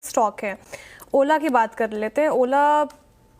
Stock है। ओला की बात कर लेते हैं। ओला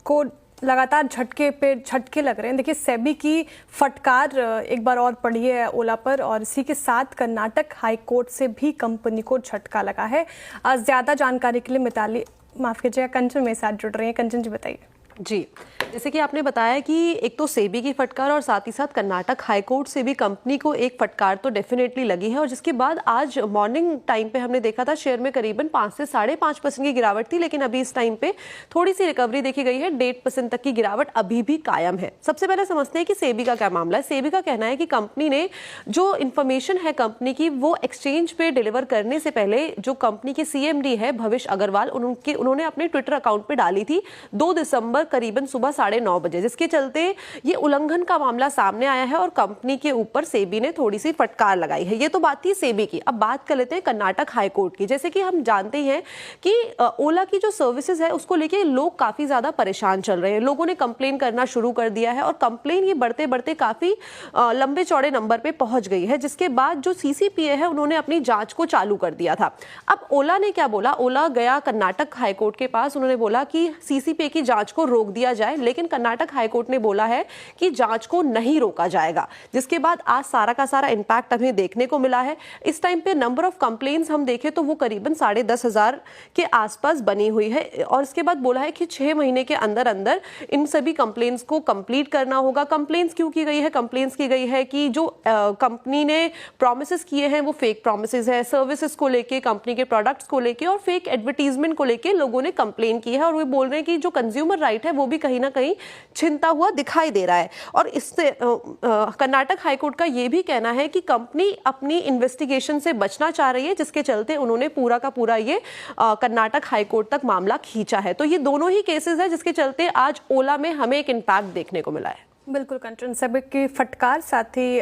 को लगातार झटके लग रहे हैं। देखिए, सेबी की फटकार एक बार और पड़ी है ओला पर, और इसी के साथ कर्नाटक हाई कोर्ट से भी कंपनी को झटका लगा है। ज़्यादा जानकारी के लिए कंचन मेरे साथ जुड़ रही हैं। कंचन जी, बताइए। जी, जैसे कि आपने बताया कि एक तो सेबी की फटकार और साथ ही साथ कर्नाटक हाई कोर्ट से भी कंपनी को एक फटकार तो डेफिनेटली लगी है, और जिसके बाद आज मॉर्निंग टाइम पे हमने देखा था शेयर में करीबन 5 से 5.5% की गिरावट थी, लेकिन अभी इस टाइम पे थोड़ी सी रिकवरी देखी गई है। 1.5% तक की गिरावट अभी भी कायम है। सबसे पहले समझते हैं कि सेबी का क्या मामला है। सेबी का कहना है कि कंपनी ने जो इन्फॉर्मेशन है कंपनी की, वो एक्सचेंज पे डिलीवर करने से पहले जो कंपनी के CMD है भविष्य अग्रवाल, उन्होंने अपने ट्विटर अकाउंट पे डाली थी 2 दिसंबर करीबन सुबह 9:30 बजे, जिसके चलते ये उल्लंघन का मामला सामने आया है और कंपनी के ऊपर सेबी ने थोड़ी सी फटकार लगाई है। ये तो बात थी सेबी की। अब बात कर लेते हैं कर्नाटक हाई कोर्ट की। जैसे कि हम जानते हैं कि ओला की जो सर्विसेज है उसको लेके लोग काफी ज्यादा परेशान चल रहे हैं। लोगों ने कंप्लेन करना शुरू कर दिया है और कंप्लेन ये बढ़ते बढ़ते काफी लंबे चौड़े नंबर पे पहुंच गई है, जिसके बाद जो CCPA है उन्होंने अपनी जांच को चालू कर दिया था। अब ओला ने क्या बोला, ओला गया कर्नाटक हाई कोर्ट के पास, उन्होंने बोला कि CCPA की जांच को रोक दिया जाए, लेकिन कर्नाटक हाई कोर्ट ने बोला है कि जांच को नहीं रोका जाएगा, जिसके बाद आज सारा का सारा इंपैक्ट हमें देखने को मिला है। इस टाइम पे नंबर ऑफ कंप्लेंट्स हम देखें तो वो करीबन 10,500 के आसपास बनी हुई है, और इसके बाद बोला है कि 6 महीने के अंदर अंदर इन सभी कंप्लेंट्स को कंप्लीट करना होगा। कंप्लेंट्स क्यों की गई है? कंप्लेंट्स की गई है कि जो कंपनी ने प्रोमिसेस किए हैं वो फेक प्रोमिसेस है, सर्विसेज को लेके, कंपनी के प्रोडक्ट्स को लेके और फेक एडवर्टीजमेंट को लेके लोगों ने कंप्लेन की है, और वो बोल रहे हैं कि जो कंज्यूमर राइट है वो भी कहीं ना कहीं छिनता हुआ दिखाई दे रहा है। और इससे कर्नाटक हाईकोर्ट का यह भी कहना है कि कंपनी अपनी इन्वेस्टिगेशन से बचना चाह रही है, जिसके चलते उन्होंने पूरा का पूरा ये कर्नाटक हाईकोर्ट तक मामला खींचा है। तो ये दोनों ही केसेस है जिसके चलते आज ओला में हमें एक इम्पैक्ट देखने को मिला है। बिल्कुल कंचन, सेबी की फटकार, साथ ही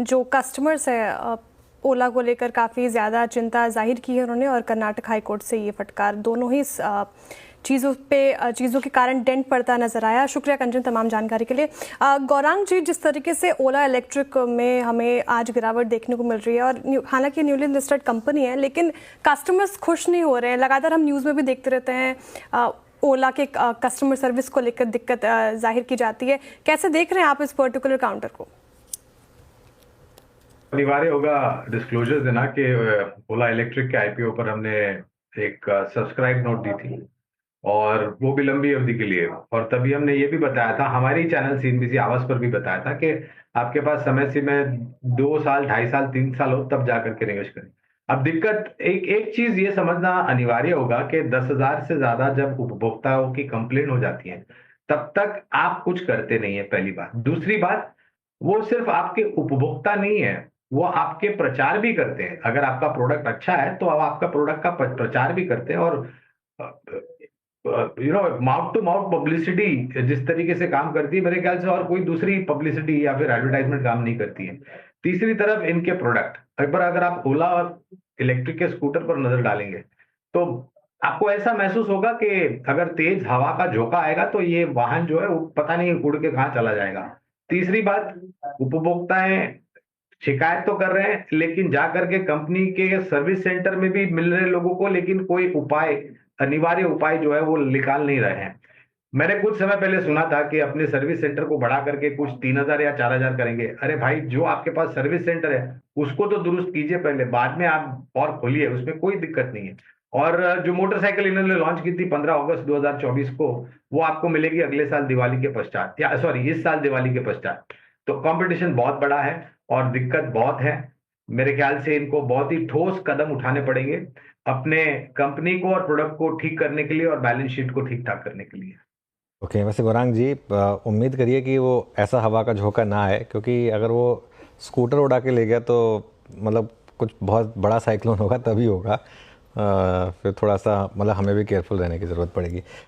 जो कस्टमर्स है ओला को लेकर काफ़ी ज़्यादा चिंता जाहिर की है उन्होंने, और कर्नाटक हाईकोर्ट से ये फटकार, दोनों ही चीज़ों के कारण डेंट पड़ता नजर आया। शुक्रिया कंचन तमाम जानकारी के लिए। गौरांग जी, जिस तरीके से ओला इलेक्ट्रिक में हमें आज गिरावट देखने को मिल रही है, और हालांकि न्यूली लिस्टेड कंपनी है, लेकिन कस्टमर्स खुश नहीं हो रहे हैं। लगातार हम न्यूज़ में भी देखते रहते हैं ओला के कस्टमर सर्विस को लेकर दिक्कत जाहिर की जाती है। कैसे देख रहे हैं आप इस पर्टिकुलर काउंटर को? अनिवार्य होगा डिस्क्लोजर देना कि ओला इलेक्ट्रिक के IPO पर हमने एक सब्सक्राइब नोट दी थी, और वो भी लंबी अवधि के लिए। और तभी हमने ये भी बताया था, हमारी चैनल CNBC आवाज पर भी बताया था कि आपके पास समय सीमा 2 साल, 2.5 साल, 3 साल हो तब जाकर के निवेश करें। अब दिक्कत एक चीज ये समझना अनिवार्य होगा कि 10,000 से ज्यादा जब उपभोक्ताओं की कंप्लेन हो जाती है तब तक आप कुछ करते नहीं है, पहली बात। दूसरी बात, वो सिर्फ आपके उपभोक्ता नहीं है, वो आपके प्रचार भी करते हैं। अगर आपका प्रोडक्ट अच्छा है तो अब आपका प्रोडक्ट का प्रचार भी करते हैं, और माउथ टू माउथ पब्लिसिटी जिस तरीके से काम करती है, मेरे ख्याल से और कोई दूसरी पब्लिसिटी या फिर एडवर्टाइजमेंट काम नहीं करती है। तीसरी तरफ इनके प्रोडक्ट, एक बार अगर आप ओला और इलेक्ट्रिक के स्कूटर पर नजर डालेंगे तो आपको ऐसा महसूस होगा कि अगर तेज हवा का झोंका आएगा तो ये वाहन जो है वो पता नहीं उड़ के कहाँ चला जाएगा। तीसरी बात, उपभोक्ताएं शिकायत तो कर रहे हैं, लेकिन जाकर के कंपनी के सर्विस सेंटर में भी मिल रहे लोगों को, लेकिन कोई अनिवार्य उपाय जो है वो निकाल नहीं रहे हैं। मैंने कुछ समय पहले सुना था कि अपने सर्विस सेंटर को बढ़ा करके कुछ 3,000 या 4,000 करेंगे। अरे भाई, जो आपके पास सर्विस सेंटर है उसको तो दुरुस्त कीजिए पहले, बाद में आप और खोलिए, उसमें कोई दिक्कत नहीं है। और जो मोटरसाइकिल इन्होंने लॉन्च की थी 15 अगस्त 2024 को, वो आपको मिलेगी अगले साल दिवाली के पश्चात, या सॉरी इस साल दिवाली के पश्चात। तो कंपटीशन बहुत बड़ा है और दिक्कत बहुत है। मेरे ख्याल से इनको बहुत ही ठोस कदम उठाने पड़ेंगे अपने कंपनी को और प्रोडक्ट को ठीक करने के लिए और बैलेंस शीट को ठीक ठाक करने के लिए। ओके, वैसे गौरांग जी, उम्मीद करिए कि वो ऐसा हवा का झोंका ना आए, क्योंकि अगर वो स्कूटर उड़ा के ले गया तो मतलब कुछ बहुत बड़ा साइक्लोन होगा तभी होगा। फिर थोड़ा सा मतलब हमें भी केयरफुल रहने की ज़रूरत पड़ेगी।